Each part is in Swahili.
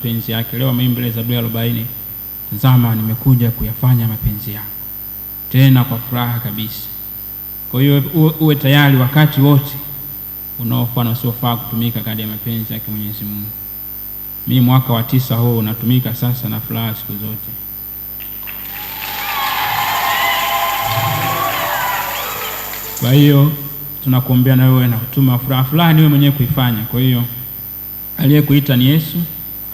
mapenzi yake. Leo mimi mbele za Zaburi 40, tazama nimekuja kuyafanya mapenzi yako, tena kwa furaha kabisa. Kwa hiyo uwe tayari wakati wote unaofaa na usiofaa kutumika kadri ya mapenzi yake Mwenyezi Mungu. Mimi mwaka wa 9 huu unatumika sasa na furaha siku zote. Kwa hiyo tunakuombea na wewe na kutuma furaha. Furaha ni wewe mwenyewe kuifanya. Kwa hiyo aliyekuita ni Yesu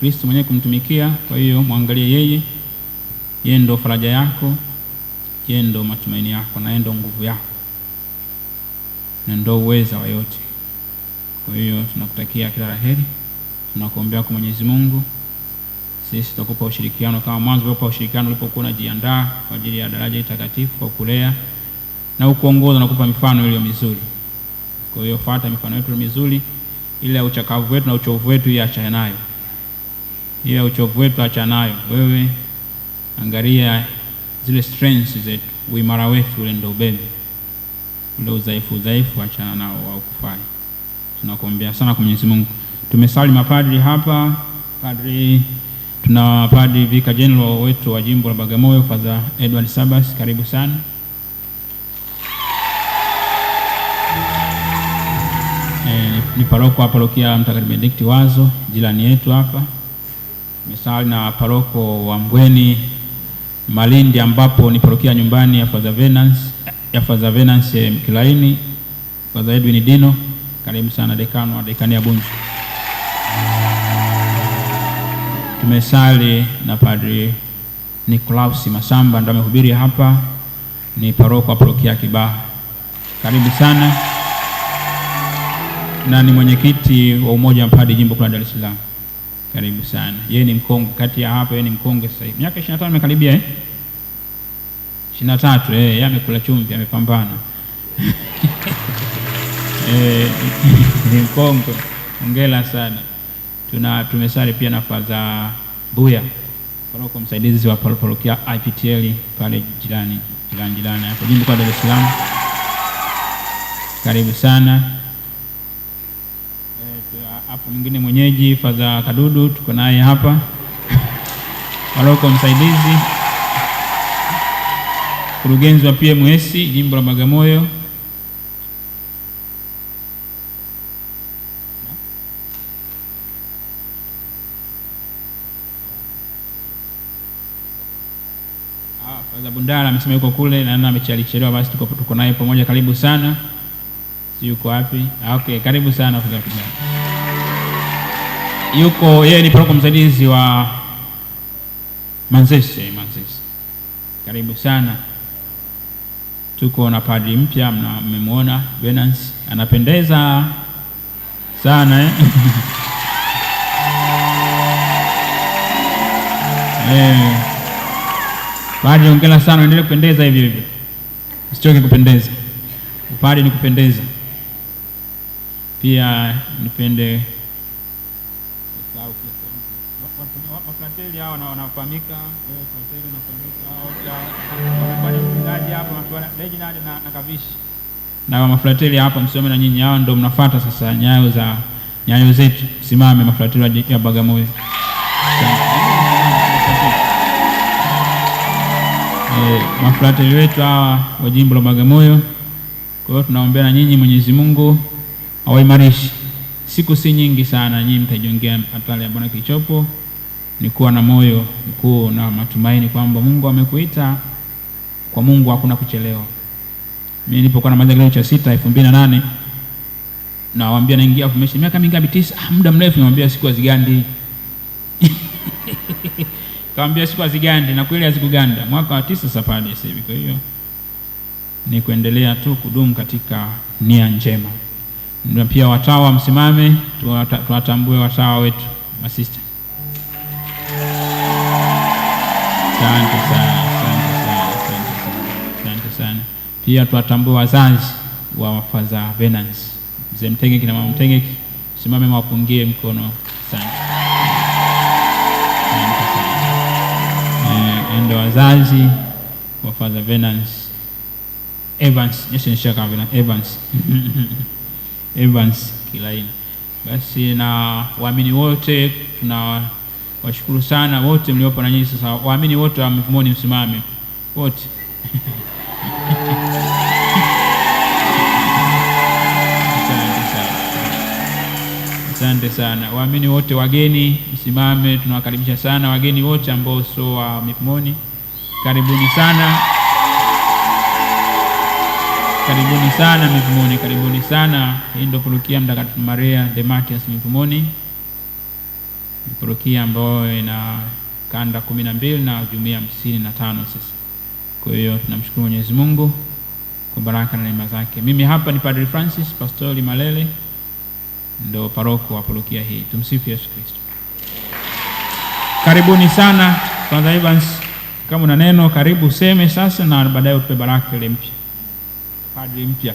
Kristo mwenyewe kumtumikia. Kwa hiyo muangalie yeye. Yeye ndo faraja yako, yeye ndo matumaini yako, na yeye ndo nguvu yako, na ndo uweza wa yote. Kwa hiyo tunakutakia kila laheri. Tunakuombea kwa Mwenyezi Mungu. Sisi tutakupa ushirikiano kama mwanzo ulipokuwa ushirikiano ulipokuwa unajiandaa kwa ajili ya daraja takatifu kwa kulea na ukuongoza na kukupa mifano iliyo mizuri. Kwa hiyo fuata mifano yetu mizuri, ile uchakavu wetu na uchovu wetu iacha nayo. Ile uchovu wetu acha nayo. Wewe angalia zile strengths zetu, uimara wetu ule ndio ubebe. Ule udhaifu acha nao wa kufai. Tunakuombea sana kwa Mwenyezi Mungu. Tumesali mapadri hapa. Tuna padri Vicar General wetu wa jimbo la Bagamoyo, Father Edward Sabas, karibu sana. Ni paroko wa parokia Mtakatifu Benedict Wazo, jirani yetu hapa. Tumesali na paroko wa Mbweni Malindi, ambapo ni parokia nyumbani ya Father Venance Kilaini, Father Edwin Dino, karibu sana dekano wa dekani ya Bunju. Tumesali na Padri Nicolaus Masamba, ndo amehubiri hapa, ni paroko wa parokia Kibaha, karibu sana, na ni mwenyekiti wa umoja wa padri jimbo la Dar es Salaam, karibu sana. Yeye ni mkongwe kati ya hapa, yeye ni mkongwe sasa hivi. Miaka 25 imekaribia 23, yeye amekula chumvi, amepambana. Ni mkongwe. Hongera sana. Tumesali pia na Father Buya, paroko msaidizi wa parokia IPTL pale jirani hapo jimbo la Dar es Salaam, karibu sana. Hapo mwingine mwenyeji Father Kadudu tuko naye hapa, paroko msaidizi, kurugenzi wa PMS jimbo la Bagamoyo. Father Bundala amesema yuko kule na amechelewa, basi tuko naye pamoja, karibu sana. Si yuko wapi? Okay, karibu sana Father Bundala. Yeye ni paroko msaidizi wa Manzese, karibu sana. Tuko na padri mpya, mmemwona Venance, anapendeza sana Padri, ongera sana, endelee kupendeza hivyo. Usichoke kupendeza. Padri ni kupendeza. Pia nipende mafrateli hao wanafahamika, mafrateli wamefanya mfungaji hapa, Reginald na Kavishi. Na mafrateli hapa msome na nyinyi, hao ndio mnafuata sasa nyayo zetu. Simame mafrateli ya Bagamoyo. Mafrateli wetu hawa wa jimbo la Bagamoyo. Kwa hiyo tunaombea na nyinyi, Mwenyezi Mungu awaimarishe. Siku si nyingi sana, nyinyi mtajiongea hatari ya Bwana kilichopo ni kuwa na moyo mkuu na matumaini kwamba Mungu amekuita. Kwa Mungu hakuna kuchelewa. Mimi nilipokuwa na kidato cha 6 2008, nawaambia naingia formation miaka mingapi? 9. Muda mrefu. Nawaambia siku azigandi. Kaambia siku azigandi, na kweli azikuganda. Mwaka wa 9 sasa pale sasa hivi. Kwa hiyo ni kuendelea tu kudumu katika nia njema. Ndio pia watawa msimame, tuwatambue watawa wetu, masista. Asante sana. Pia tuwatambue wazazi wa Father Venance, mzee Mtegeki na mama Mtegeki, simame mwapungie mkono sana. Ndio wazazi wa Father Venance Evans Kilaini. Basi na waamini wote Washukuru sana wote mliopo na nyinyi sasa. Waamini wote wa Mivumoni msimame. Wote. Asante sana. Waamini wote wageni msimame, tunawakaribisha sana wageni wote ambao sio wa Mivumoni. Karibuni sana. Karibuni sana Mivumoni, karibuni sana. Hii ndio parokia Mtakatifu Maria de Matias Mivumoni. Parokia ambayo ina kanda 12 na jumuiya 55 sasa. Kwa hiyo tunamshukuru Mwenyezi Mungu kwa baraka na neema zake. Mimi hapa ni Padre Francis Pastori Malele, ndo paroko wa parokia hii. Tumsifu Yesu Kristo. Karibuni sana Father Evans, kama una neno karibu seme sasa, na baadaye utupe baraka ile mpya. Padre mpya.